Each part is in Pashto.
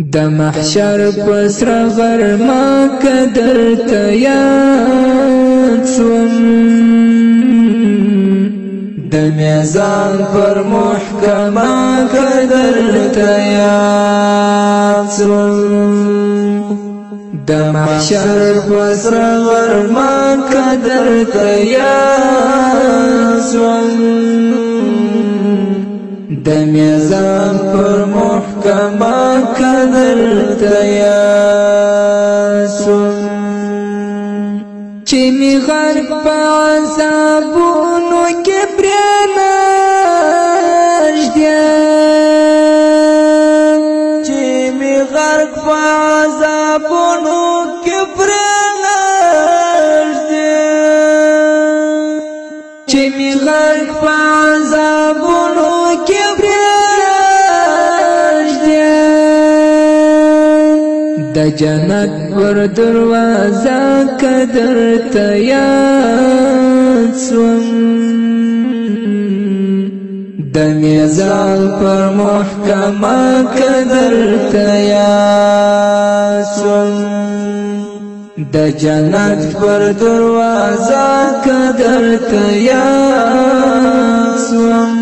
د محشر پسر غرما قدر تیاد سوم د میزان پر محکمه قدر تیاد سوم د محشر پسر غرما قدر تیاد سوم د میزان پر محکمه قدر تیاد سوم چې می غرق په عذابونو کې پرېنږدې چې می غرق په عذابونو کې پرېنږدې چې می غرق په عذابونو کې د جنت پر دروازه قدر تیاد سوم د میزان پر محکمه قدر تیاد سوم د جنت پر دروازه قدر تیاد سوم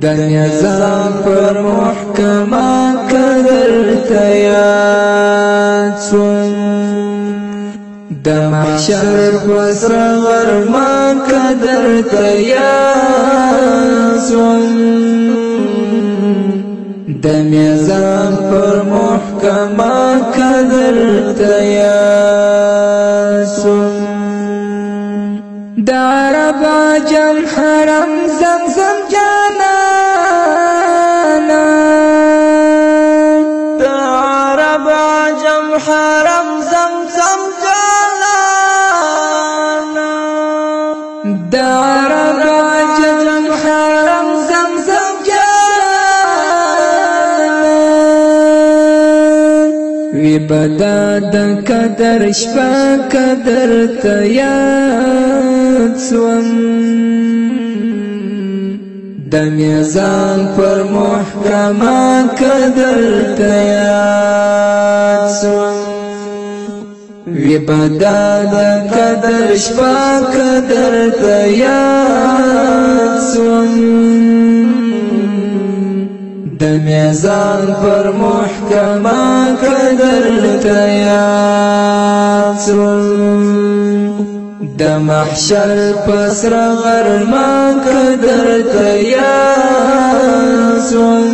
د میزان پر محکمه قدر تیاد سوم د محشر پسر غرما قدر تیاد سوم د میزان پر محکمه قدر تیاد سوم د عرب عجم حرم زمزم جانا حرم زمزم جالانا د عرب عجم حرم زمزم جالانا وی بدا د قدر شپه قدر تیاد سوم د میزان پر محکمه قدر تیاد سوم وی بدا د قدر شپه قدر تیاد سوم د میزان پر محکمه قدر تیاد سوم د محشر پسر غرما قدر تیاد سوم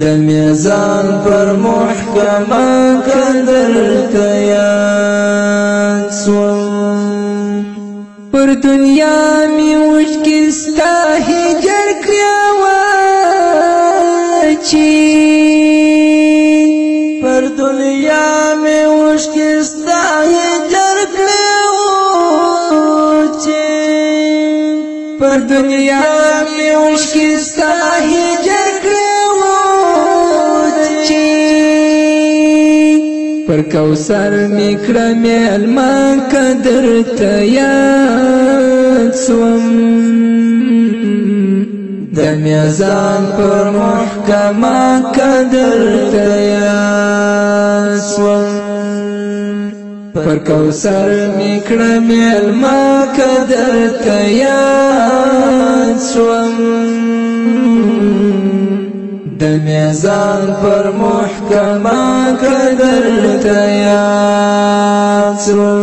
د میزان پر محکمه قدر تیاد سوم پر دنیا می وشکی ستا هجر کړی پر دنیا می وشکی ستا هجر کړی پر دنیا می وشکی ستا هجر پر کوثر میکړه میلمه قدر تیاد سوم د میزان پر محکمه قدر تیاد سوم پر کوثر میکړه میلمه قدر تیاد سوم د میزان پر محکمه قدر تیاد سوم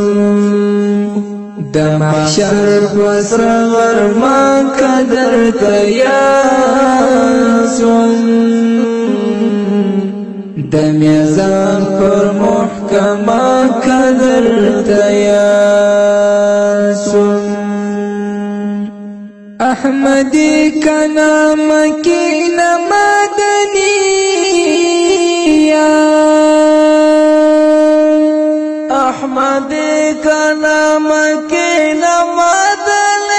د محشر پسر غرما قدر تیاد سوم د میزان پر محکمه قدر تیاد سوم احمدی کنا مکین مدنیا احمدی کنا مکین مدنیا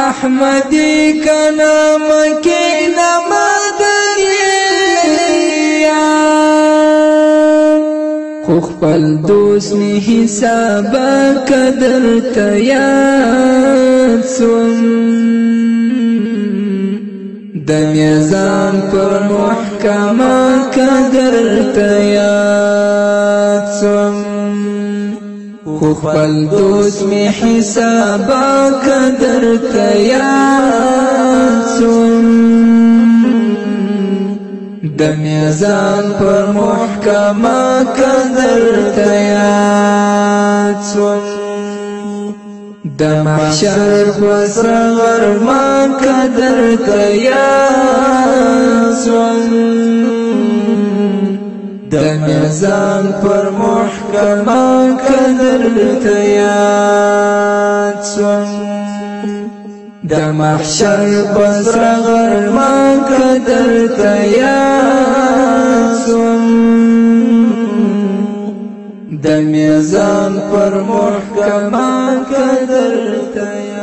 احمدی کنا مکین مدنیا خو خپل دوست می حساب قدر تیاد سوم د میزان پر محکمه قدر تیاد سوم خو خپل دوست می حسابا قدر تیاد سوم د میزان پر محکمه قدر تیاد سوم د محشر پسر غرما قدر تیاد سوم د میزان پر محکمه قدر تیاد سوم د محشر پسر غرما قدر تیاد سوم د میزان پر محکمه قدر تیاد